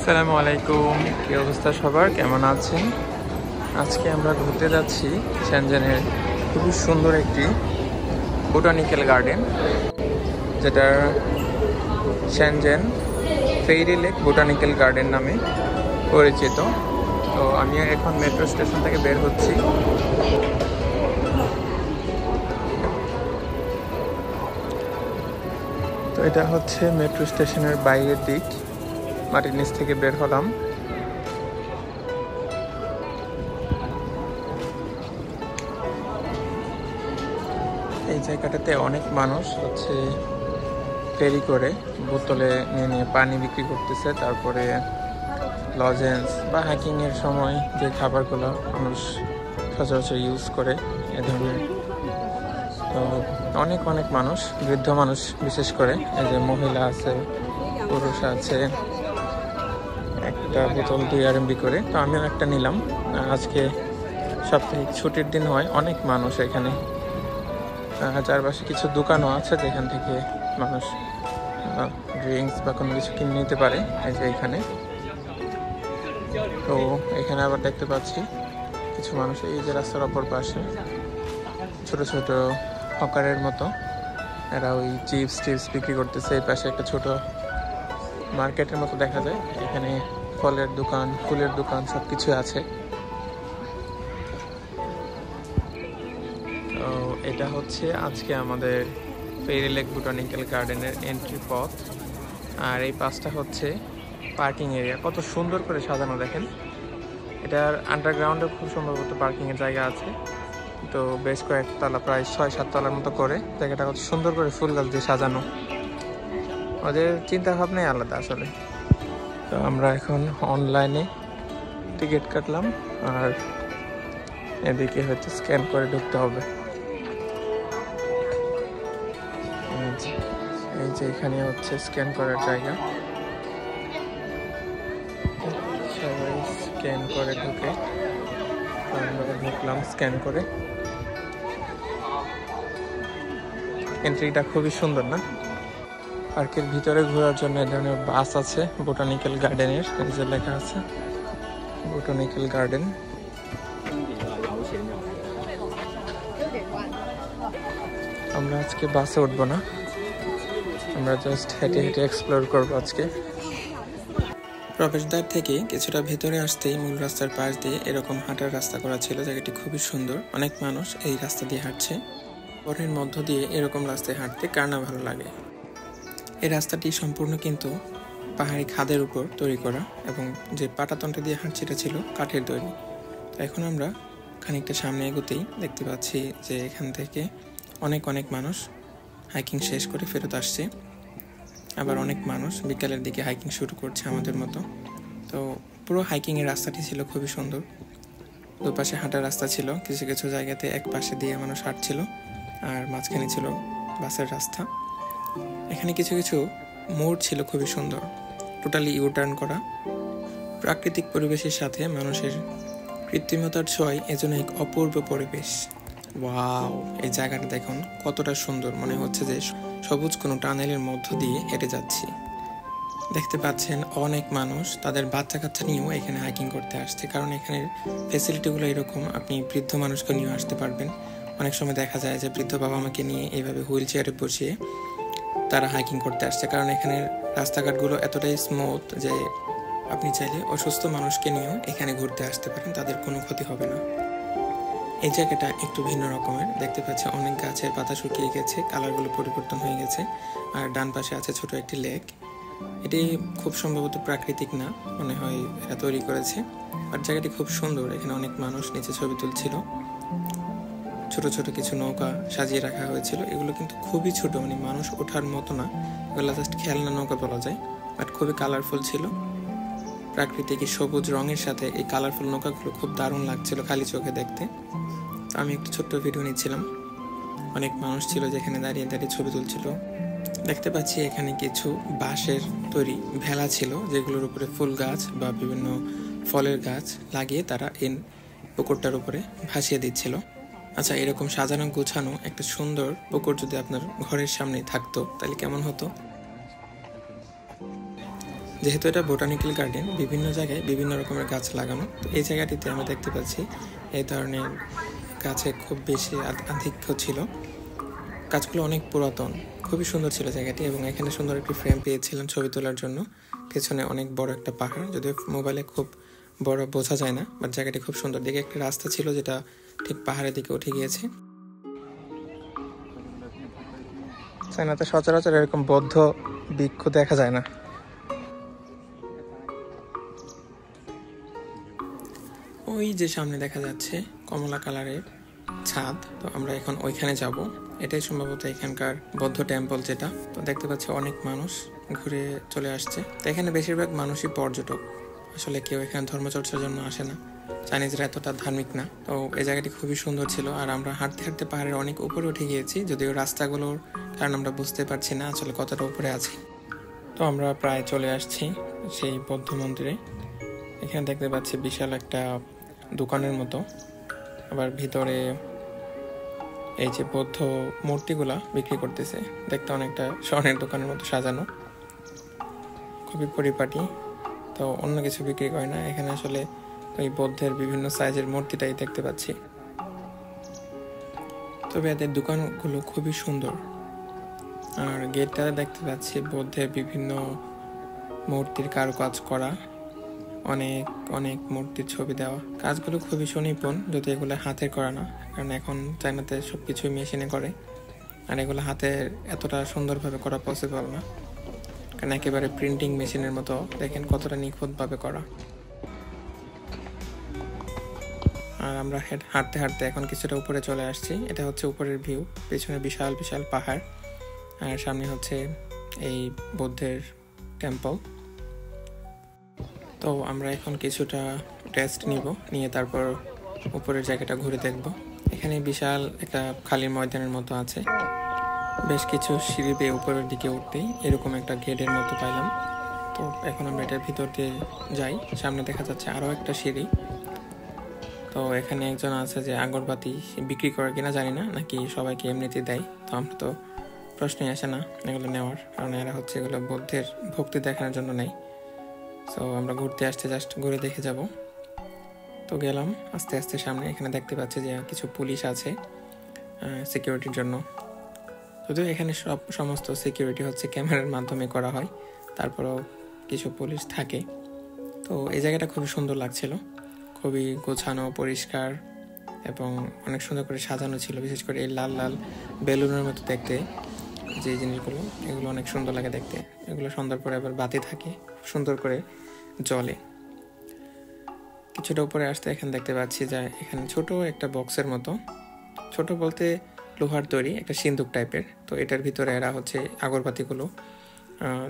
আসসালামু আলাইকুম, কি অবস্থা সবার, কেমন আছেন? আজকে আমরা ঘুরতে যাচ্ছি শেনজেনের খুবই সুন্দর একটি বোটানিক্যাল গার্ডেন, যেটা Shenzhen fairy lake botanical garden নামে পরিচিত। তো আমি এখন মেট্রো স্টেশন থেকে বের হচ্ছি। তো এটা হচ্ছে মেট্রো স্টেশনের বাইরের দিক, মাটির নিচ থেকে বের হলাম। এই জায়গাটাতে অনেক মানুষ হচ্ছে ফেরি করে বোতলে নিয়ে নিয়ে পানি বিক্রি করতেছে, তারপরে লজেন্স বা হাইকিংয়ের সময় যে খাবারগুলো মানুষ সচরাচর ইউজ করে এ ধরনের। তো অনেক অনেক মানুষ, বৃদ্ধ মানুষ বিশেষ করে, এই যে মহিলা আছে, পুরুষ আছে, একটা বোতল 2 RMB করে। তো আমিও একটা নিলাম। আজকে সাপ্তাহিক ছুটির দিন হয়, অনেক মানুষ এখানে। চারপাশে কিছু দোকানও আছে যেখান থেকে মানুষ ড্রিঙ্কস বা কোনো কিছু কিনে নিতে পারে। এই যে এখানে, তো এখানে আবার দেখতে পাচ্ছি কিছু মানুষ এই যে রাস্তার অপর পাশে ছোট ছোট হকারের মতো, এরা ওই চিপস টিপস বিক্রি করতেছে। এই পাশে একটা ছোট মার্কেটের মতো দেখা যায়, এখানে ফলের দোকান, ফুলের দোকান, সব কিছু আছে। তো এটা হচ্ছে আজকে আমাদের ফেরি লেক বোটানিক্যাল গার্ডেনের এন্ট্রি পথ। আর এই পাশটা হচ্ছে পার্কিং এরিয়া, কত সুন্দর করে সাজানো দেখেন। এটার আন্ডারগ্রাউন্ডে খুব সম্ভবত পার্কিংয়ের জায়গা আছে। তো বেশ কয়েকতলা, প্রায় 6-7 তলার মতো করে জায়গাটা কত সুন্দর করে ফুল গাছ দিয়ে সাজানো। ওদের চিন্তা ভাবনাই আলাদা আসলে। তো আমরা এখন অনলাইনে টিকিট কাটলাম, আর এদিকে হচ্ছে স্ক্যান করে ঢুকতে হবে। এই যে এখানে হচ্ছে স্ক্যান করার জায়গা, সবাই স্ক্যান করে ঢুকে। আমরা ঢুকলাম স্ক্যান করে। এন্ট্রিটা খুবই সুন্দর না? পার্কের ভিতরে ঘোরার জন্য এই ধরনের বাস আছে বোটানিক্যাল গার্ডেনের, এই যে লেখা আছে বোটানিক্যাল গার্ডেন। আমরা আজকে বাসে উঠবো না, আমরা জাস্ট হেঁটে হেঁটে এক্সপ্লোর করবো আজকে। প্রবেশদ্বার থেকে কিছুটা ভেতরে আসতেই মূল রাস্তার পাশ দিয়ে এরকম হাঁটার রাস্তা করা ছিল। জায়গাটি খুবই সুন্দর, অনেক মানুষ এই রাস্তা দিয়ে হাঁটছে। পরের মধ্য দিয়ে এরকম রাস্তায় হাঁটতে কার না ভালো লাগে। এই রাস্তাটি সম্পূর্ণ কিন্তু পাহাড়ি খাদের উপর তৈরি করা, এবং যে পাটাতনটা দিয়ে হাঁটছে এটা ছিল কাঠের তৈরি। তো এখন আমরা খানিকটা সামনে এগোতেই দেখতে পাচ্ছি যে এখান থেকে অনেক অনেক মানুষ হাইকিং শেষ করে ফেরত আসছে। আবার অনেক মানুষ বিকালের দিকে হাইকিং শুরু করছে আমাদের মতো। তো পুরো হাইকিংয়ের রাস্তাটি ছিল খুবই সুন্দর। দুপাশে হাঁটার রাস্তা ছিল, কিছু কিছু জায়গাতে এক পাশে দিয়ে মানুষ হাঁটছিল, আর মাঝখানে ছিল বাসের রাস্তা। এখানে কিছু কিছু মোড় ছিল খুবই সুন্দর, টোটালি ইউটার্ন করা। প্রাকৃতিক পরিবেশের সাথে মানুষের কৃত্রিমতার ছোঁয়ায় এজন্য এক অপূর্ব পরিবেশ। ওয়াও, এই জায়গাটা দেখুন কতটা সুন্দর, মনে হচ্ছে যে সবুজ কোনো টানেলের মধ্য দিয়ে হেঁটে যাচ্ছি। দেখতে পাচ্ছেন অনেক মানুষ তাদের বাচ্চা কাচ্চা নিয়েও এখানে হাইকিং করতে আসছে, কারণ এখানের ফেসিলিটিগুলো এরকম, আপনি বৃদ্ধ মানুষকে নিয়েও আসতে পারবেন। অনেক সময় দেখা যায় যে বৃদ্ধ বাবা মাকে নিয়ে এইভাবে হুইল চেয়ারে বসিয়ে তারা হাইকিং করতে আসছে, কারণ এখানের রাস্তাঘাটগুলো এতটাই স্মুথ যে আপনি চাইলে অসুস্থ মানুষকে নিয়েও এখানে ঘুরতে আসতে পারেন, তাদের কোনো ক্ষতি হবে না। এই জায়গাটা একটু ভিন্ন রকমের, দেখতে পাচ্ছি অনেক গাছের পাতা শুকিয়ে গেছে, কালারগুলো পরিবর্তন হয়ে গেছে। আর ডান পাশে আছে ছোট একটি লেক। এটি খুব সম্ভবত প্রাকৃতিক না, মনে হয় এরা তৈরি করেছে। আর জায়গাটি খুব সুন্দর, এখানে অনেক মানুষ নিচে ছবি তুলছিল। ছোট ছোট কিছু নৌকা সাজিয়ে রাখা হয়েছিল, এগুলো কিন্তু খুবই ছোট, মানে মানুষ ওঠার মতো না, এগুলো জাস্ট খেলনা নৌকা বলা যায়, বাট খুবই কালারফুল ছিল। প্রাকৃতিক সবুজ রঙের সাথে এই কালারফুল নৌকাগুলো খুব দারুণ লাগছিল খালি চোখে দেখতে। আমি একটু ছোট্ট ভিডিও নিচ্ছিলাম, অনেক মানুষ ছিল যেখানে দাঁড়িয়ে দাঁড়িয়ে ছবি তুলছিল। দেখতে পাচ্ছি এখানে কিছু বাঁশের তৈরি ভেলা ছিল, যেগুলোর উপরে ফুল গাছ বা বিভিন্ন ফলের গাছ লাগিয়ে তারা এই পুকুরটার উপরে ভাসিয়ে দিচ্ছিল। আচ্ছা, এরকম সাজানো গোছানো একটা সুন্দর পুকুর যদি আপনার ঘরের সামনে থাকতো তাহলে কেমন হতো? যেহেতু এটা বোটানিক্যাল গার্ডেন, বিভিন্ন জায়গায় বিভিন্ন রকমের গাছ লাগানো, তো এই জায়গাটিতে আমি দেখতে পাচ্ছি এই ধরনের গাছে খুব বেশি আধিক্য ছিল। গাছগুলো অনেক পুরাতন, খুবই সুন্দর ছিল জায়গাটি, এবং এখানে সুন্দর একটি ফ্রেম পেয়েছিলাম ছবি তোলার জন্য। পেছনে অনেক বড় একটা পাহাড়, যদিও মোবাইলে খুব বড় বোঝা যায় না, বাট জায়গাটি খুব সুন্দর। দিকে একটা রাস্তা ছিল যেটা ঠিক পাহাড়ের দিকে উঠে গিয়েছে। চায়নাতে সচরাচর এরকম বৌদ্ধ বৃক্ষ দেখা যায় না। ওই যে সামনে দেখা যাচ্ছে কমলা কালারের ছাদ, তো আমরা এখন ওইখানে যাব। এটাই সম্ভবত এখানকার বৌদ্ধ টেম্পল যেটা। তো দেখতে পাচ্ছি অনেক মানুষ ঘুরে চলে আসছে। তো এখানে বেশিরভাগ মানুষই পর্যটক, আসলে কেউ এখানে ধর্মচর্চার জন্য আসে না। চাইনিজরা এতটা ধার্মিক না। তো এই জায়গাটি খুবই সুন্দর ছিল, আর আমরা হাঁটতে হাঁটতে পাহাড়ের অনেক উপরে উঠে গিয়েছি, যদিও রাস্তাগুলোর কারণ আমরা বুঝতে পারছি না আসলে কতটা উপরে আছি। তো আমরা প্রায় চলে আসছি সেই বৌদ্ধ মন্দিরে। এখানে দেখতে পাচ্ছি বিশাল একটা দোকানের মতো, আবার ভিতরে এই যে বৌদ্ধ মূর্তিগুলা বিক্রি করতেছে, দেখতে অনেকটা স্বর্ণের দোকানের মতো সাজানো, খুবই পরিপাটি। তো অন্য কিছু বিক্রি করে না এখানে, আসলে ওই বৌদ্ধের বিভিন্ন সাইজের মূর্তিটাই দেখতে পাচ্ছি। তবে এদের দোকানগুলো খুবই সুন্দর, আর গেটটা দেখতে পাচ্ছি বৌদ্ধের বিভিন্ন মূর্তির কারুকাজ করা, অনেক অনেক মূর্তির ছবি দেওয়া। কাজগুলো খুবই সুনিপুণ, যদি এগুলো হাতের করা না, কারণ এখন চায়নাতে সব কিছুই মেশিনে করে, আর এগুলো হাতের এতটা সুন্দরভাবে করা পসিবল না, কারণ একেবারে প্রিন্টিং মেশিনের মতো। দেখেন কতটা নিখুঁতভাবে করা। আর আমরা হাঁটতে হাঁটতে এখন কিছুটা উপরে চলে আসছি। এটা হচ্ছে উপরের ভিউ, পেছনে বিশাল বিশাল পাহাড়, আর সামনে হচ্ছে এই বৌদ্ধের টেম্পল। তো আমরা এখন কিছুটা রেস্ট নিয়ে তারপর উপরের জায়গাটা ঘুরে দেখব। এখানে বিশাল একটা খালি ময়দানের মতো আছে, বেশ কিছু সিঁড়ি বেয়ে উপরের দিকে উঠতেই এরকম একটা গেটের মতো পাইলাম। তো এখন আমরা এটার ভিতর দিয়ে যাই। সামনে দেখা যাচ্ছে আরও একটা সিঁড়ি। তো এখানে একজন আছে যে আগরবাতি বিক্রি করে কিনা জানি না, নাকি সবাইকে এমনিতে দেয়। তো আমরা তো প্রশ্নই আসে না এগুলো নেওয়ার, কারণ এরা হচ্ছে এগুলো বৌদ্ধের ভক্তি দেখানোর জন্য নেই। সো আমরা ঘুরতে আসতে জাস্ট ঘুরে দেখে যাব। তো গেলাম আস্তে আস্তে সামনে। এখানে দেখতে পাচ্ছি যে কিছু পুলিশ আছে সিকিউরিটির জন্য, যদিও এখানে সমস্ত সিকিউরিটি হচ্ছে ক্যামেরার মাধ্যমে করা হয়, তারপরেও কিছু পুলিশ থাকে। তো এই জায়গাটা খুবই সুন্দর লাগছিল, খুবই গোছানো পরিষ্কার, এবং অনেক সুন্দর করে সাজানো ছিল। বিশেষ করে এই লাল লাল বেলুনের মতো দেখতে যে জিনিসগুলো, এগুলো অনেক সুন্দর লাগে দেখতে। এগুলো সন্ধ্যার পরে আবার বাতি থাকে, সুন্দর করে জ্বলে। কিছুটা উপরে আসতে এখানে দেখতে পাচ্ছি যে এখানে ছোট একটা বক্সের মতো, ছোট বলতে লোহার তৈরি একটা সিন্দুক টাইপের। তো এটার ভিতরে এরা হচ্ছে আগরবাতিগুলো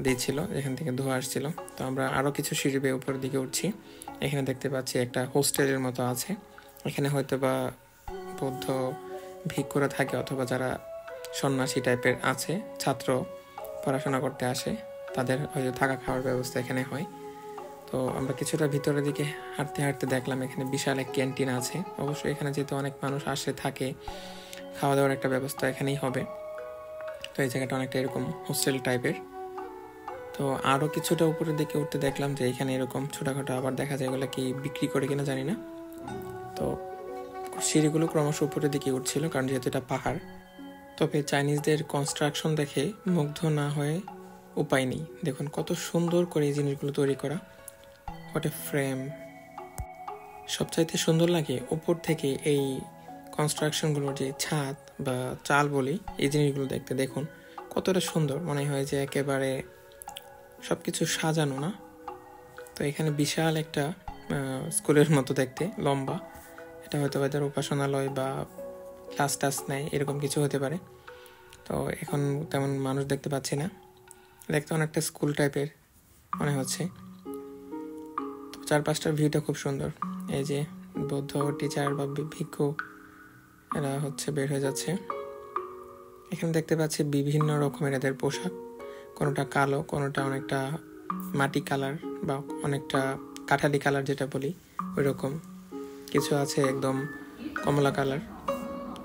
দিয়েছিল, এখান থেকে ধোঁয়া আসছিল। তো আমরা আরও কিছু সিঁড়ি বেয়ে উপরের দিকে উঠছি। এখানে দেখতে পাচ্ছি একটা হোস্টেলের মতো আছে। এখানে হয়তো বা বৌদ্ধ ভিক্ষুরা থাকে, অথবা যারা সন্ন্যাসী টাইপের আছে, ছাত্র পড়াশোনা করতে আসে, তাদের হয়তো থাকা খাওয়ার ব্যবস্থা এখানে হয়। তো আমরা কিছুটা ভিতরের দিকে হাঁটতে হাঁটতে দেখলাম এখানে বিশাল এক ক্যান্টিন আছে। অবশ্যই এখানে যেহেতু অনেক মানুষ আসে থাকে, খাওয়া দাওয়ার একটা ব্যবস্থা এখানেই হবে। তো এই জায়গাটা অনেকটা এরকম হোস্টেল টাইপের। তো আরও কিছুটা উপরের দিকে উঠতে দেখলাম যে এখানে এরকম ছোটোখাটো আবার দেখা যায়, এগুলো কি বিক্রি করে কিনা জানি না। তো সিঁড়িগুলো ক্রমশ উপরের দিকে উঠছিল, কারণ যেহেতু এটা পাহাড়। তবে চাইনিজদের কনস্ট্রাকশন দেখে মুগ্ধ না হয়ে উপায় নেই। দেখুন কত সুন্দর করে এই জিনিসগুলো তৈরি করা, হোয়াট এ ফ্রেম। সবচাইতে সুন্দর লাগে উপর থেকে এই কনস্ট্রাকশনগুলোর যে ছাদ বা চাল বলি, এই জিনিসগুলো দেখতে। দেখুন কতটা সুন্দর, মনে হয় যে একেবারে সব কিছু সাজানো না। তো এখানে বিশাল একটা স্কুলের মতো দেখতে, লম্বা। এটা হয়তো এদের উপাসনালয় বা ক্লাস টাস নেয়, এরকম কিছু হতে পারে। তো এখন তেমন মানুষ দেখতে পাচ্ছি না, দেখতে অনেকটা স্কুল টাইপের মনে হচ্ছে। তো চারপাশটার ভিউটা খুব সুন্দর। এই যে বৌদ্ধ টিচার বা ভিক্ষু এরা হচ্ছে বের হয়ে যাচ্ছে। এখানে দেখতে পাচ্ছি বিভিন্ন রকমের এদের পোশাক, কোনোটা কালো, কোনোটা অনেকটা মাটি কালার বা অনেকটা কাঠালি কালার যেটা বলি ওই রকম। কিছু আছে একদম কমলা কালার,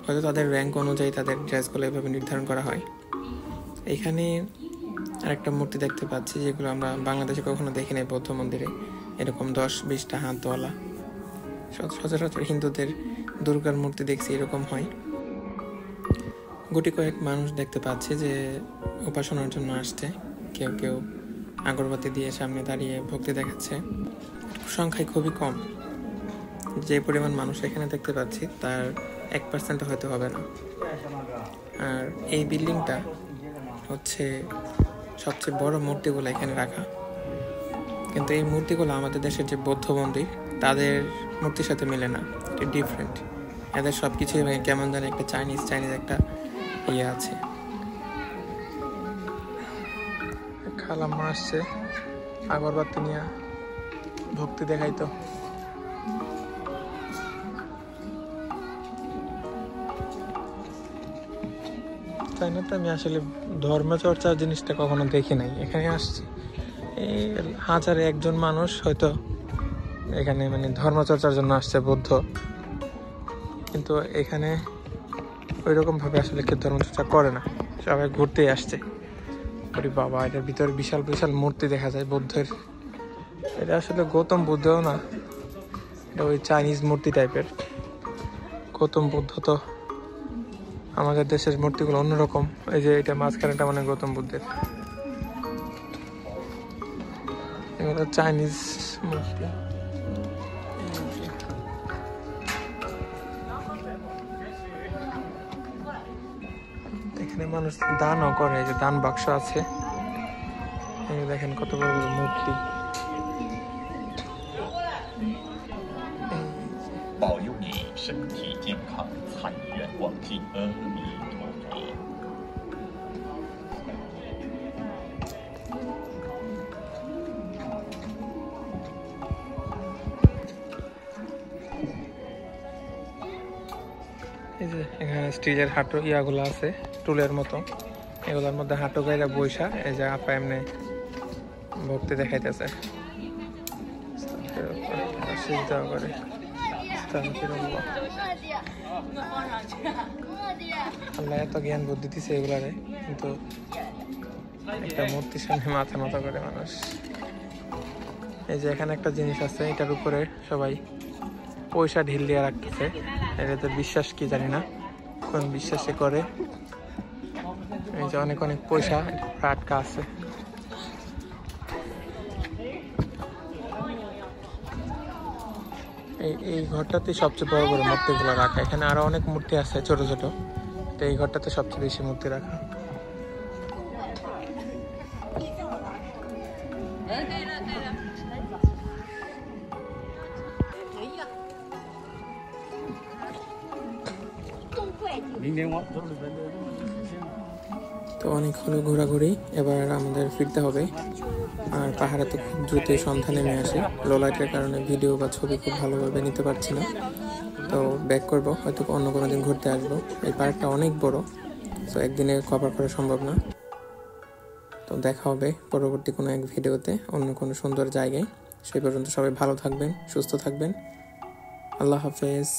হয়তো তাদের র্যাঙ্ক অনুযায়ী তাদের ড্রেসগুলো এভাবে নির্ধারণ করা হয়। এখানে আর একটা মূর্তি দেখতে পাচ্ছি যেগুলো আমরা বাংলাদেশে কখনো দেখি নাই বৌদ্ধ মন্দিরে, এরকম 10-20টা হাতওয়ালা। সচরাচর হিন্দুদের দুর্গার মূর্তি দেখছি এরকম হয়। গুটি কয়েক মানুষ দেখতে পাচ্ছি যে উপাসনার জন্য আসছে, কেউ কেউ আগরবাতি দিয়ে সামনে দাঁড়িয়ে ভক্তি দেখাচ্ছে। সংখ্যায় খুবই কম, যে পরিমাণ মানুষ এখানে দেখতে পাচ্ছি তার 1% হয়তো হবে না। আর এই বিল্ডিংটা হচ্ছে সবচেয়ে বড় মূর্তিগুলো এখানে রাখা, কিন্তু এই মূর্তিগুলো আমাদের দেশের যে বৌদ্ধ মন্দির তাদের মূর্তির সাথে মেলে না, এটা ডিফারেন্ট। এদের সব কিছুই কেমন জানি একটা চাইনিজ একটা ইয়ে আছে। খালাম্মা আসছে আগরবাতি নিয়ে ভক্তি দেখাইতো। চাইনাতে আমি আসলে ধর্মচর্চার জিনিসটা কখনো দেখি নাই, এখানে আসছি এই 1000-এ 1জন মানুষ হয়তো এখানে মানে ধর্মচর্চার জন্য আসছে বৌদ্ধ, কিন্তু এখানে ওইরকম ভাবে আসলে কেউ ধর্মচর্চা করে না, সবাই ঘুরতেই আসছে। ওরে বাবা, এটার ভিতরে বিশাল বিশাল মূর্তি দেখা যায় বৌদ্ধের। এটা আসলে গৌতম বুদ্ধও না, এটা ওই চাইনিজ মূর্তি টাইপের। গৌতম বুদ্ধ তো আমাদের দেশের মূর্তিগুলো অন্যরকম। এই যে এটা মাঝখানেটা মানে গৌতম বুদ্ধের, এগুলো চাইনিজ মূর্তি। এখানে মানুষ দানও করে, যে দান বাক্স আছে, এই দেখেন কত বড় বড় মূর্তি। 保佑你身体健康，财源广进。阿弥陀佛。 এই যে এখানে স্টিলের হাঁটু ইয়াগুলো আছে, টুলের মতো, এগুলোর মধ্যে হাঁটু গাইলা বৈশা এই যে আপা এমনি ভক্তি দেখাইতেছে। করে আল্লাহ এত জ্ঞান বুদ্ধি দিছে এগুলারে, কিন্তু একটা মূর্তির সামনে মাথা মতো করে মানুষ। এই যে এখানে একটা জিনিস আছে, এটার উপরে সবাই পয়সা ঢিল দিয়ে রাখতেছে। এটাতে বিশ্বাস কি জানি না, কোন বিশ্বাসে করে। এই যে অনেক অনেক পয়সা আটকা আছে। এই ঘরটাতে সবচেয়ে বড় বড় মূর্তিগুলো রাখা। এখানে আরো অনেক মূর্তি আছে ছোট ছোট, তো এই ঘরটাতে সবচেয়ে বেশি মূর্তি রাখা। তো অনেক হলো ঘোরাঘুরি, এবার আমাদের ফিরতে হবে। আর পাহাড়ে তো খুব দ্রুতই সন্ধ্যা নেমে আসে, লো লাইটের কারণে ভিডিও বা ছবি খুব ভালোভাবে নিতে পারছি না, তো ব্যাক করব, হয়তো অন্য কোনো দিন ঘুরতে আসবো। এই পার্কটা অনেক বড়, তো একদিনে কভার করা সম্ভব না। তো দেখা হবে পরবর্তী কোনো এক ভিডিওতে অন্য কোনো সুন্দর জায়গায়। সেই পর্যন্ত সবাই ভালো থাকবেন, সুস্থ থাকবেন। আল্লাহ হাফেজ।